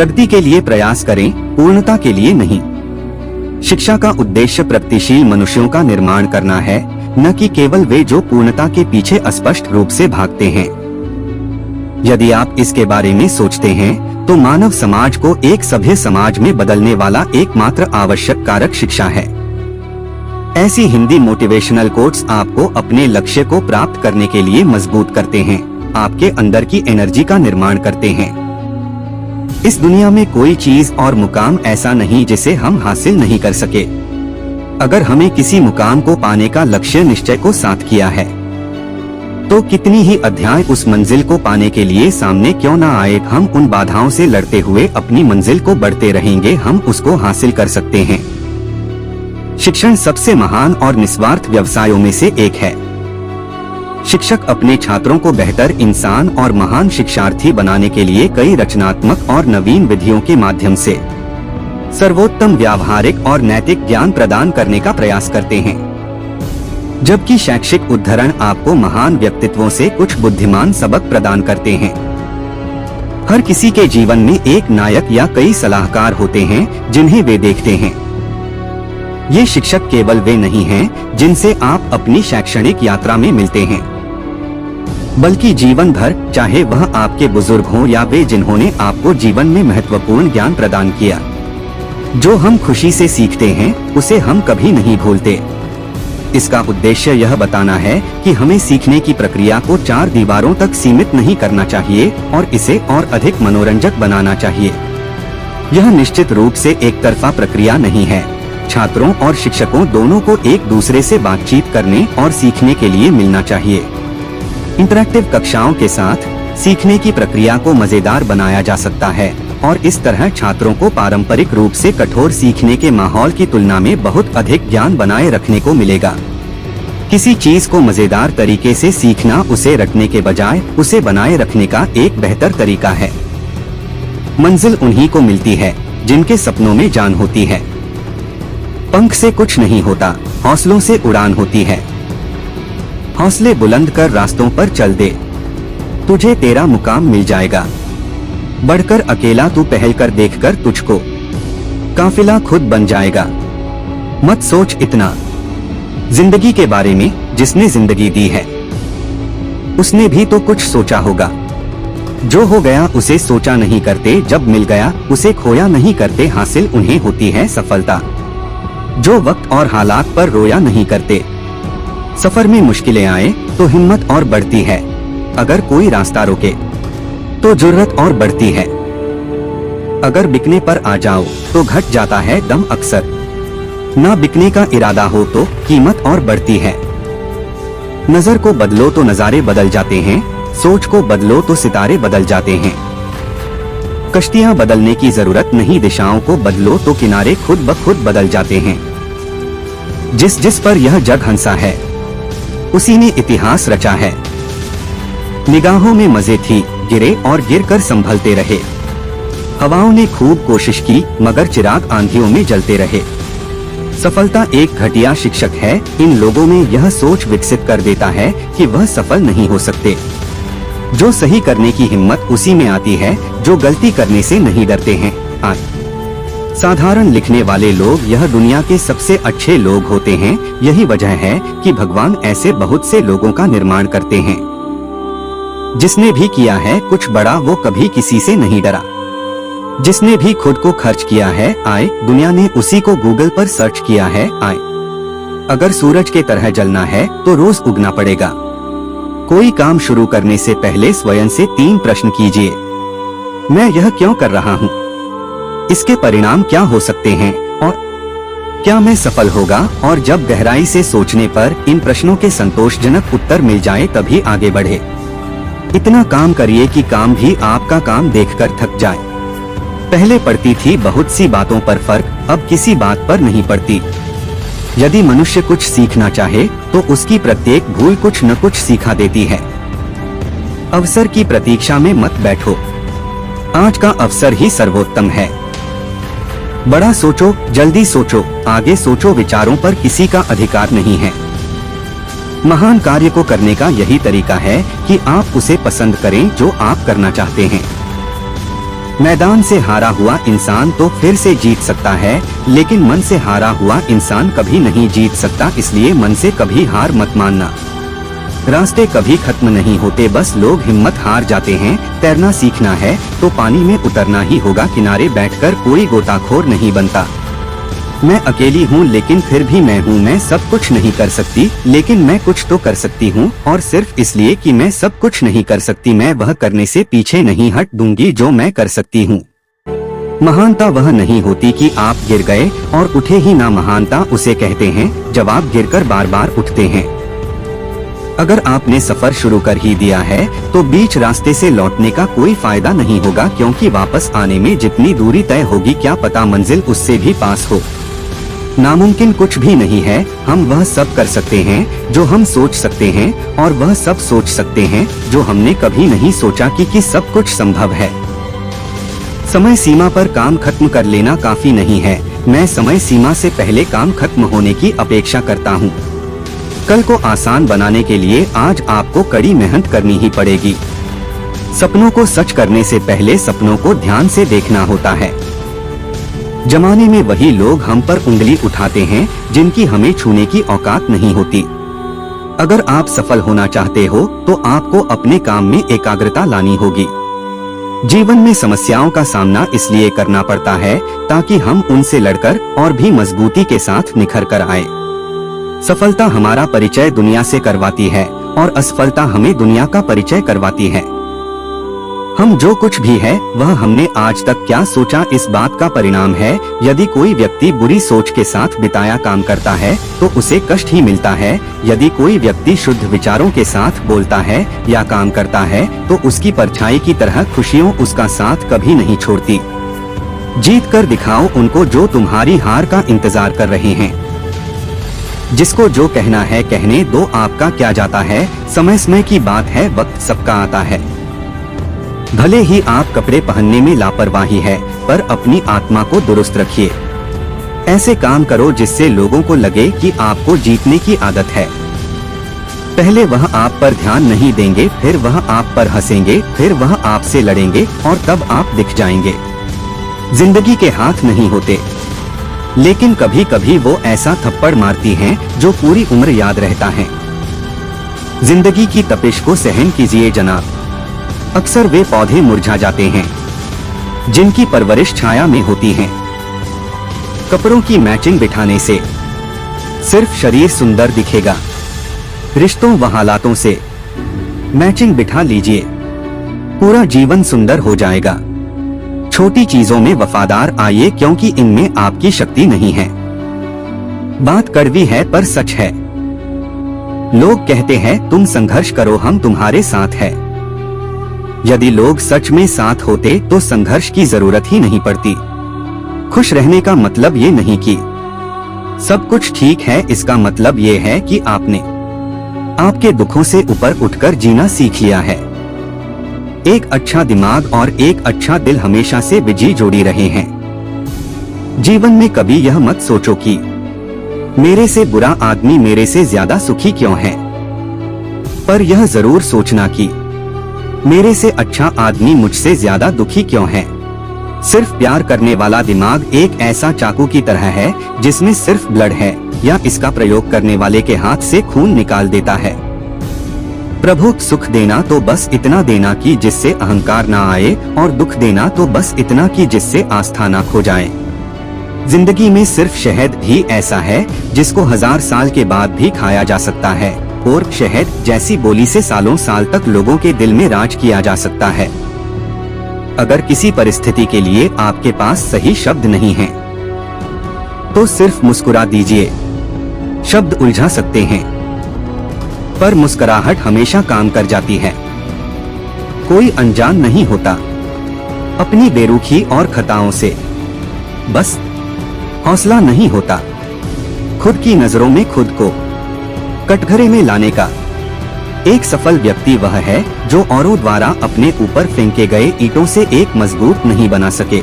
प्रगति के लिए प्रयास करें, पूर्णता के लिए नहीं। शिक्षा का उद्देश्य प्रगतिशील मनुष्यों का निर्माण करना है, न कि केवल वे जो पूर्णता के पीछे अस्पष्ट रूप से भागते हैं। यदि आप इसके बारे में सोचते हैं तो मानव समाज को एक सभ्य समाज में बदलने वाला एकमात्र आवश्यक कारक शिक्षा है। ऐसी हिंदी मोटिवेशनल कोट्स आपको अपने लक्ष्य को प्राप्त करने के लिए मजबूत करते हैं, आपके अंदर की एनर्जी का निर्माण करते हैं। इस दुनिया में कोई चीज और मुकाम ऐसा नहीं जिसे हम हासिल नहीं कर सके। अगर हमें किसी मुकाम को पाने का लक्ष्य निश्चय को साथ किया है तो कितनी ही अध्याय उस मंजिल को पाने के लिए सामने क्यों न आए, हम उन बाधाओं से लड़ते हुए अपनी मंजिल को बढ़ते रहेंगे, हम उसको हासिल कर सकते हैं। शिक्षण सबसे महान और निस्वार्थ व्यवसायों में से एक है। शिक्षक अपने छात्रों को बेहतर इंसान और महान शिक्षार्थी बनाने के लिए कई रचनात्मक और नवीन विधियों के माध्यम से सर्वोत्तम व्यावहारिक और नैतिक ज्ञान प्रदान करने का प्रयास करते हैं, जबकि शैक्षिक उद्धरण आपको महान व्यक्तित्वों से कुछ बुद्धिमान सबक प्रदान करते हैं। हर किसी के जीवन में एक नायक या कई सलाहकार होते हैं जिन्हें वे देखते हैं। ये शिक्षक केवल वे नहीं हैं जिनसे आप अपनी शैक्षणिक यात्रा में मिलते हैं, बल्कि जीवन भर, चाहे वह आपके बुजुर्ग हों या वे जिन्होंने आपको जीवन में महत्वपूर्ण ज्ञान प्रदान किया। जो हम खुशी से सीखते हैं उसे हम कभी नहीं भूलते। इसका उद्देश्य यह बताना है कि हमें सीखने की प्रक्रिया को 4 दीवारों तक सीमित नहीं करना चाहिए और इसे और अधिक मनोरंजक बनाना चाहिए। यह निश्चित रूप से एक तरफा प्रक्रिया नहीं है। छात्रों और शिक्षकों दोनों को एक दूसरे से बातचीत करने और सीखने के लिए मिलना चाहिए। इंटरैक्टिव कक्षाओं के साथ सीखने की प्रक्रिया को मजेदार बनाया जा सकता है और इस तरह छात्रों को पारंपरिक रूप से कठोर सीखने के माहौल की तुलना में बहुत अधिक ज्ञान बनाए रखने को मिलेगा। किसी चीज को मजेदार तरीके से सीखना उसे रटने के बजाय उसे बनाए रखने का एक बेहतर तरीका है। मंजिल उन्हीं को मिलती है जिनके सपनों में जान होती है। पंख से कुछ नहीं होता, हौसलों से उड़ान होती है। हौसले बुलंद कर रास्तों पर चल दे, तुझे तेरा मुकाम मिल जाएगा। बढ़कर अकेला तू पहल कर, देखकर तुझको काफिला खुद बन जाएगा। मत सोच इतना जिंदगी के बारे में, जिसने जिंदगी दी है उसने भी तो कुछ सोचा होगा। जो हो गया उसे सोचा नहीं करते, जब मिल गया उसे खोया नहीं करते। हासिल उन्हें होती है सफलता जो वक्त और हालात पर रोया नहीं करते। सफर में मुश्किलें आए तो हिम्मत और बढ़ती है, अगर कोई रास्ता रोके तो जुर्रत और बढ़ती है। अगर बिकने पर आ जाओ तो घट जाता है दम अक्सर। ना बिकने का इरादा हो तो कीमत और बढ़ती है। नजर को बदलो तो नजारे बदल जाते हैं, सोच को बदलो तो सितारे बदल जाते हैं। कश्तियां बदलने की जरूरत नहीं, दिशाओं को बदलो तो किनारे खुद ब खुद बदल जाते हैं। जिस जिस पर यह जग हंसा है उसी ने इतिहास रचा है। निगाहों में मजे थी, गिरे और गिर कर संभलते रहे। हवाओं ने खूब कोशिश की मगर चिराग आंधियों में जलते रहे। सफलता एक घटिया शिक्षक है, इन लोगों में यह सोच विकसित कर देता है कि वह सफल नहीं हो सकते। जो सही करने की हिम्मत उसी में आती है जो गलती करने से नहीं डरते हैं। साधारण लिखने वाले लोग यह दुनिया के सबसे अच्छे लोग होते हैं। यही वजह है कि भगवान ऐसे बहुत से लोगों का निर्माण करते हैं। जिसने भी किया है कुछ बड़ा वो कभी किसी से नहीं डरा। जिसने भी खुद को खर्च किया है आए, दुनिया ने उसी को गूगल पर सर्च किया है आए। अगर सूरज के तरह जलना है तो रोज उगना पड़ेगा। कोई काम शुरू करने से पहले स्वयं से 3 प्रश्न कीजिए। मैं यह क्यों कर रहा हूँ? इसके परिणाम क्या हो सकते हैं? और क्या मैं सफल होगा? और जब गहराई से सोचने पर इन प्रश्नों के संतोषजनक उत्तर मिल जाए तभी आगे बढ़े। इतना काम करिए कि काम भी आपका काम देखकर थक जाए। पहले पड़ती थी बहुत सी बातों पर फर्क, अब किसी बात पर नहीं पड़ती। यदि मनुष्य कुछ सीखना चाहे तो उसकी प्रत्येक भूल कुछ न कुछ सिखा देती है। अवसर की प्रतीक्षा में मत बैठो, आज का अवसर ही सर्वोत्तम है। बड़ा सोचो, जल्दी सोचो, आगे सोचो, विचारों पर किसी का अधिकार नहीं है। महान कार्य को करने का यही तरीका है कि आप उसे पसंद करें जो आप करना चाहते हैं। मैदान से हारा हुआ इंसान तो फिर से जीत सकता है, लेकिन मन से हारा हुआ इंसान कभी नहीं जीत सकता। इसलिए मन से कभी हार मत मानना। रास्ते कभी खत्म नहीं होते, बस लोग हिम्मत हार जाते हैं। तैरना सीखना है तो पानी में उतरना ही होगा, किनारे बैठकर कोई गोताखोर नहीं बनता। मैं अकेली हूँ लेकिन फिर भी मैं हूँ। मैं सब कुछ नहीं कर सकती लेकिन मैं कुछ तो कर सकती हूँ, और सिर्फ इसलिए कि मैं सब कुछ नहीं कर सकती, मैं वह करने से पीछे नहीं हट दूंगी जो मैं कर सकती हूँ। महानता वह नहीं होती कि आप गिर गए और उठे ही ना, महानता उसे कहते हैं जब आप गिरकर बार बार उठते हैं। अगर आपने सफर शुरू कर ही दिया है तो बीच रास्ते से लौटने का कोई फायदा नहीं होगा, क्योंकि वापस आने में जितनी दूरी तय होगी क्या पता मंजिल उससे भी पास हो। नामुमकिन कुछ भी नहीं है, हम वह सब कर सकते हैं जो हम सोच सकते हैं, और वह सब सोच सकते हैं जो हमने कभी नहीं सोचा कि सब कुछ संभव है। समय सीमा पर काम खत्म कर लेना काफी नहीं है। मैं समय सीमा से पहले काम खत्म होने की अपेक्षा करता हूँ। कल को आसान बनाने के लिए आज आपको कड़ी मेहनत करनी ही पड़ेगी। सपनों को सच करने से पहले सपनों को ध्यान से देखना होता है। जमाने में वही लोग हम पर उंगली उठाते हैं जिनकी हमें छूने की औकात नहीं होती। अगर आप सफल होना चाहते हो तो आपको अपने काम में एकाग्रता लानी होगी। जीवन में समस्याओं का सामना इसलिए करना पड़ता है ताकि हम उनसे लड़कर और भी मजबूती के साथ निखर कर आए। सफलता हमारा परिचय दुनिया से करवाती है और असफलता हमें दुनिया का परिचय करवाती है। हम जो कुछ भी है वह हमने आज तक क्या सोचा इस बात का परिणाम है। यदि कोई व्यक्ति बुरी सोच के साथ बिताया काम करता है तो उसे कष्ट ही मिलता है। यदि कोई व्यक्ति शुद्ध विचारों के साथ बोलता है या काम करता है तो उसकी परछाई की तरह खुशियों उसका साथ कभी नहीं छोड़ती। जीत कर दिखाओ उनको जो तुम्हारी हार का इंतजार कर रहे हैं। जिसको जो कहना है कहने दो, आपका क्या जाता है। समय समय की बात है, वक्त सबका आता है। भले ही आप कपड़े पहनने में लापरवाही है, पर अपनी आत्मा को दुरुस्त रखिए। ऐसे काम करो जिससे लोगों को लगे कि आपको जीतने की आदत है। पहले वह आप पर ध्यान नहीं देंगे, फिर वह आप पर हंसेंगे, फिर वह आपसे लड़ेंगे और तब आप दिख जाएंगे। जिंदगी के हाथ नहीं होते, लेकिन कभी कभी वो ऐसा थप्पड़ मारती हैं जो पूरी उम्र याद रहता है। जिंदगी की तपिश को सहन कीजिए जनाब। अक्सर वे पौधे मुरझा जाते हैं जिनकी परवरिश छाया में होती है। कपड़ों की मैचिंग बिठाने से सिर्फ शरीर सुंदर दिखेगा, रिश्तों व हालातों से मैचिंग बिठा लीजिए, पूरा जीवन सुंदर हो जाएगा। छोटी चीजों में वफादार आइए क्योंकि इनमें आपकी शक्ति नहीं है। बात कड़वी है पर सच है। लोग कहते हैं तुम संघर्ष करो, हम तुम्हारे साथ हैं। यदि लोग सच में साथ होते तो संघर्ष की जरूरत ही नहीं पड़ती। खुश रहने का मतलब ये नहीं कि सब कुछ ठीक है, इसका मतलब ये है कि आपने आपके दुखों से ऊपर उठकर जीना सीख लिया है। एक अच्छा दिमाग और एक अच्छा दिल हमेशा से विजयी जोड़ी रहे हैं। जीवन में कभी यह मत सोचो कि मेरे से बुरा आदमी मेरे से ज्यादा सुखी क्यों है, पर यह जरूर सोचना कि मेरे से अच्छा आदमी मुझसे ज्यादा दुखी क्यों है। सिर्फ प्यार करने वाला दिमाग एक ऐसा चाकू की तरह है जिसमें सिर्फ ब्लड है, या इसका प्रयोग करने वाले के हाथ से खून निकाल देता है। प्रभु सुख देना तो बस इतना देना कि जिससे अहंकार ना आए, और दुख देना तो बस इतना कि जिससे आस्था ना खो जाए। जिंदगी में सिर्फ शहद ही ऐसा है जिसको 1000 साल के बाद भी खाया जा सकता है, और शहद जैसी बोली से सालों साल तक लोगों के दिल में राज किया जा सकता है। अगर किसी परिस्थिति के लिए आपके पास सही शब्द नहीं है तो सिर्फ मुस्कुरा दीजिए। शब्द उलझा सकते हैं पर मुस्कुराहट हमेशा काम कर जाती है। कोई अनजान नहीं होता अपनी बेरुखी और खताओं से, बस हौसला नहीं होता खुद की नजरों में खुद को कटघरे में लाने का। एक सफल व्यक्ति वह है जो औरों द्वारा अपने ऊपर फेंके गए ईंटों से एक मजबूत नहीं बना सके।